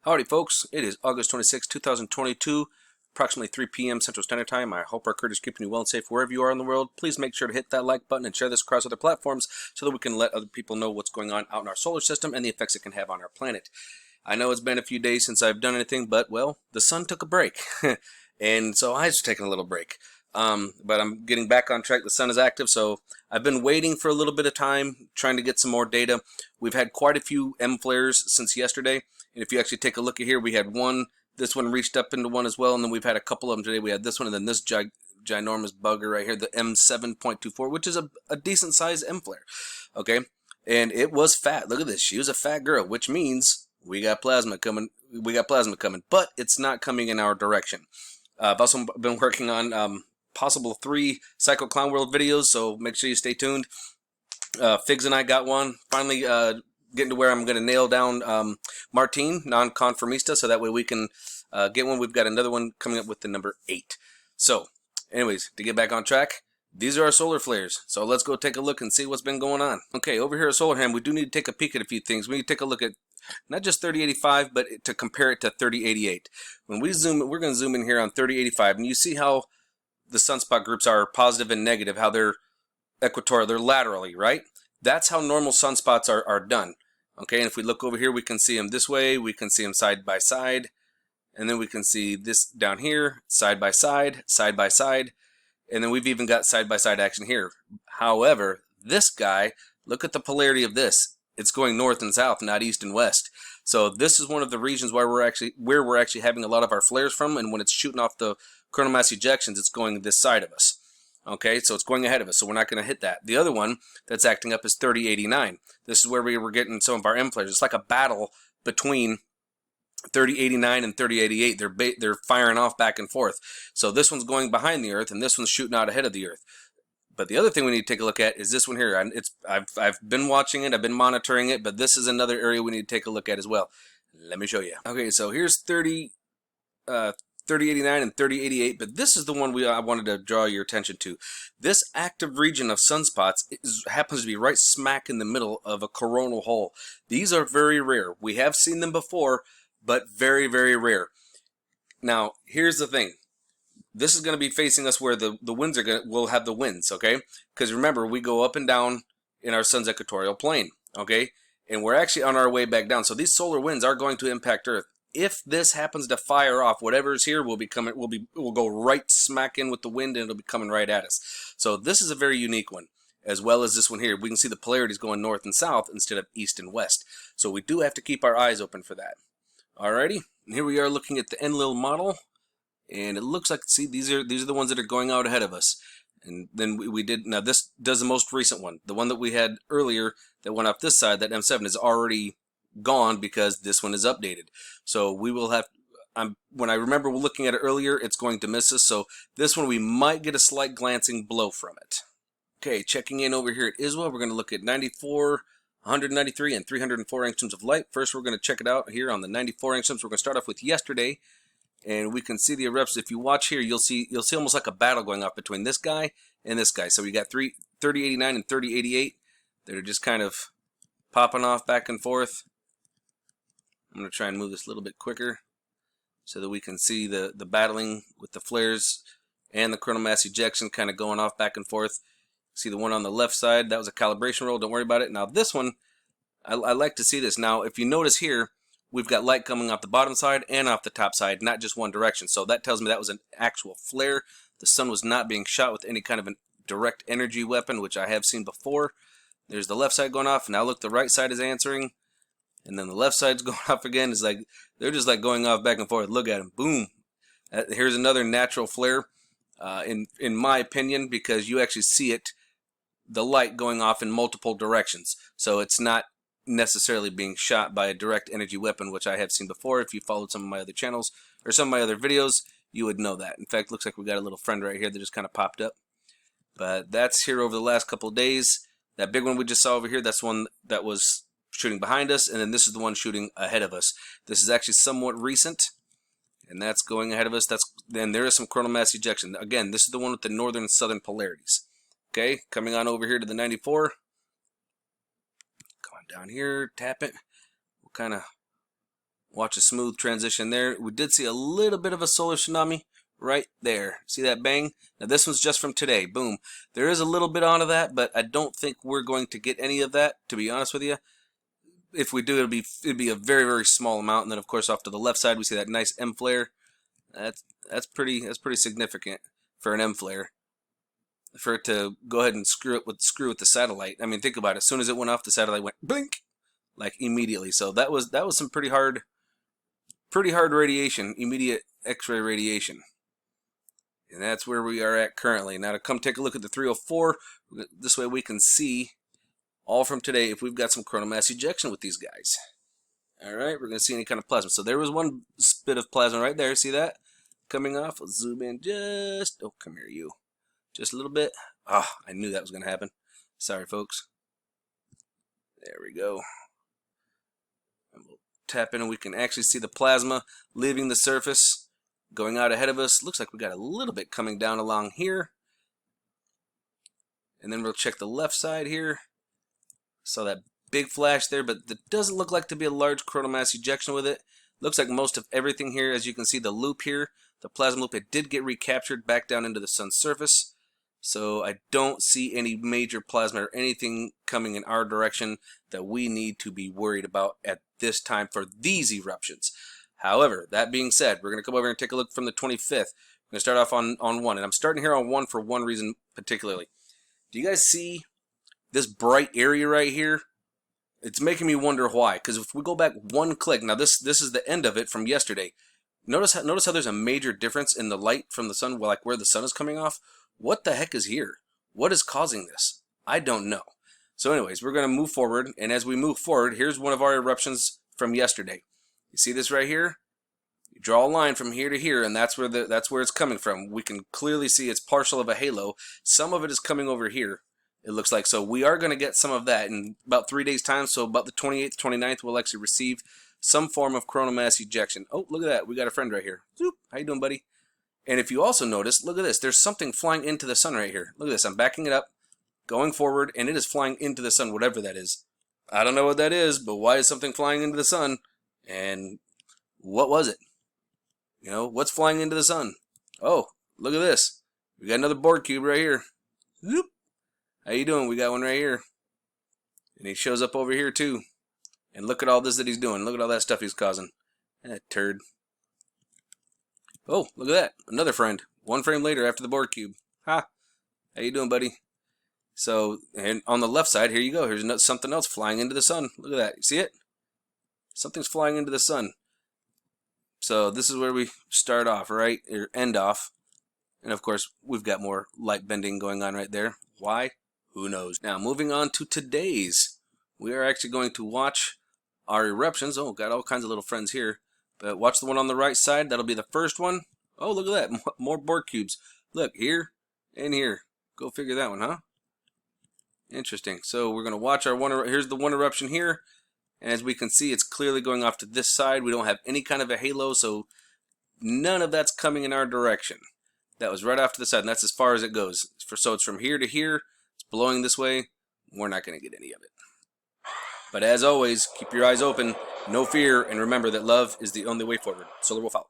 Howdy folks, it is August 26, 2022, approximately 3 p.m. Central Standard Time. I hope our Kurt is keeping you well and safe wherever you are in the world. Please make sure to hit that like button and share this across other platforms so that we can let other people know what's going on out in our solar system and the effects it can have on our planet. I know it's been a few days since I've done anything, but well, the sun took a break, and so I was taking a little break. But I'm getting back on track. The sun is active, so I've been waiting for a little bit of time, trying to get some more data. We've had quite a few M flares since yesterday, and if you actually take a look at here, we had one. This one reached up into one as well, and then we've had a couple of them today. We had this one, and then this ginormous bugger right here, the M7.24, which is a decent sized M flare. Okay, and it was fat. Look at this. She was a fat girl, which means we got plasma coming. But it's not coming in our direction. I've also been working on possible 3 Psycho Clown World videos, so make sure you stay tuned. Figs and I got one. Finally getting to where I'm going to nail down Martine, non-conformista, so that way we can get one. We've got another one coming up with the number 8. So, anyways, to get back on track, these are our solar flares. So let's go take a look and see what's been going on. Okay, over here at Solar Ham, we do need to take a peek at a few things. We need to take a look at not just 3085, but to compare it to 3088. When we zoom, we're going to zoom in here on 3085, and you see how the sunspot groups are positive and negative, how they're equatorial, they're laterally, right? That's how normal sunspots are done. Okay, and if we look over here, we can see them this way, we can see them side by side, and then we can see this down here, side by side, and then we've even got side by side action here. However, this guy, look at the polarity of this. It's going north and south, not east and west. So this is one of the regions where we're actually having a lot of our flares from, and when it's shooting off the coronal mass ejections, it's going this side of us. Okay, so it's going ahead of us, so we're not going to hit that. The other one that's acting up is 3089. This is where we were getting some of our M flares. It's like a battle between 3089 and 3088. They're firing off back and forth. So this one's going behind the Earth, and this one's shooting out ahead of the Earth. But the other thing we need to take a look at is this one here. I've been watching it, I've been monitoring it, but this is another area we need to take a look at as well. Let me show you. Okay, so here's 3089 and 3088, but this is the one I wanted to draw your attention to. This active region of sunspots happens to be right smack in the middle of a coronal hole. These are very rare. We have seen them before, but very, very rare. Now, here's the thing. This is going to be facing us where the winds we'll have the winds, okay? Because remember, we go up and down in our sun's equatorial plane, okay? And we're actually on our way back down. So these solar winds are going to impact Earth. If this happens to fire off, whatever's here will go right smack in with the wind, and it'll be coming right at us. So this is a very unique one, as well as this one here. We can see the polarities going north and south instead of east and west. So we do have to keep our eyes open for that. Alrighty, and here we are looking at the Enlil model. And it looks like, see, these are the ones that are going out ahead of us. And then now this does the most recent one. The one that we had earlier that went off this side, that M7, is already gone because this one is updated. So we will have, when I remember looking at it earlier, it's going to miss us. So this one we might get a slight glancing blow from it. Okay, checking in over here at Israel, we're going to look at 94, 193, and 304 angstroms of light. First, we're going to check it out here on the 94 angstroms. We're going to start off with yesterday. And we can see the eruptions. If you watch here, you'll see almost like a battle going off between this guy and this guy. So we got 3089 and 3088 that are just kind of popping off back and forth. I'm going to try and move this a little bit quicker so that we can see the battling with the flares and the coronal mass ejection kind of going off back and forth. See the one on the left side, that was a calibration roll. Don't worry about it. Now this one, I like to see this. Now if you notice here, we've got light coming off the bottom side and off the top side, not just one direction. So that tells me that was an actual flare. The sun was not being shot with any kind of a direct energy weapon, which I have seen before. There's the left side going off. Now look, the right side is answering. And then the left side's going off again. It's like, they're just like going off back and forth. Look at them. Boom. Here's another natural flare, in my opinion, because you actually see it, the light going off in multiple directions. So it's not necessarily being shot by a direct energy weapon, which I have seen before. If you followed some of my other channels or some of my other videos, you would know that. In fact, looks like we got a little friend right here that just kind of popped up. But that's here over the last couple of days. That big one we just saw over here, that's one that was shooting behind us, and then this is the one shooting ahead of us. This is actually somewhat recent, and that's going ahead of us. Then there is some coronal mass ejection. Again, this is the one with the northern and southern polarities. Okay, coming on over here to the 94. Down here, tap it. We'll kind of Watch a smooth transition there. We did see a little bit of a solar tsunami right there. See that bang? Now this one's just from today. Boom. There is a little bit onto that, but I don't think we're going to get any of that, to be honest with you. If we do, it'd be a very, very small amount. And then of course off to the left side we see that nice M flare. That's pretty significant for an M flare. For it to go ahead and screw with the satellite. I mean, think about it. As soon as it went off, the satellite went blink, like immediately. So that was some pretty hard radiation, immediate X-ray radiation. And that's where we are at currently. Now to come take a look at the 304, this way we can see all from today if we've got some coronal mass ejection with these guys. All right, we're going to see any kind of plasma. So there was one spit of plasma right there. See that coming off? Let's zoom in just. Oh, come here, you. Just a little bit. Oh, I knew that was going to happen. Sorry, folks. There we go. And we'll tap in and we can actually see the plasma leaving the surface, going out ahead of us. Looks like we got a little bit coming down along here. And then we'll check the left side here. Saw that big flash there, but it doesn't look like to be a large coronal mass ejection with it. Looks like most of everything here, as you can see, the loop here, the plasma loop, it did get recaptured back down into the sun's surface. So I don't see any major plasma or anything coming in our direction that we need to be worried about at this time for these eruptions. However, that being said, we're going to come over and take a look from the 25th. We're going to start off on 1, and I'm starting here on 1 for one reason particularly. Do you guys see this bright area right here? It's making me wonder why, because if we go back one click, now this is the end of it from yesterday. Notice how there's a major difference in the light from the sun, like where the sun is coming off. What the heck is here? What is causing this? I don't know. So anyways, we're going to move forward, and as we move forward, here's one of our eruptions from yesterday. You see this right here? You draw a line from here to here, and that's where it's coming from. We can clearly see it's partial of a halo. Some of it is coming over here, it looks like. So we are going to get some of that in about 3 days' time. So about the 28th, 29th, we'll actually receive some form of coronal mass ejection. Oh, look at that. We got a friend right here. Zoop. How you doing, buddy? And if you also notice, look at this. There's something flying into the sun right here. Look at this. I'm backing it up, going forward, and it is flying into the sun, whatever that is. I don't know what that is, but why is something flying into the sun? And what was it? You know, what's flying into the sun? Oh, look at this. We got another Borg cube right here. Zoop. How you doing? We got one right here. And he shows up over here too. And look at all this that he's doing. Look at all that stuff he's causing. That turd. Oh, look at that. Another friend. 1 frame later after the Borg cube. Ha. How you doing, buddy? So, and on the left side, here you go. Here's something else flying into the sun. Look at that. You see it? Something's flying into the sun. So this is where we start off, right? Or end off. And of course, we've got more light bending going on right there. Why? Who knows? Now, moving on to today's. We are actually going to watch our eruptions. Oh, got all kinds of little friends here. But watch the one on the right side. That'll be the first one. Oh, look at that. More Borg cubes. Look, here and here. Go figure that one, huh? Interesting. So we're going to watch our one. Here's the one eruption here. And as we can see, it's clearly going off to this side. We don't have any kind of a halo, so none of that's coming in our direction. That was right off to the side, and that's as far as it goes. So it's from here to here. It's blowing this way. We're not going to get any of it. But as always, keep your eyes open, no fear, and remember that love is the only way forward. Solar Wolf out.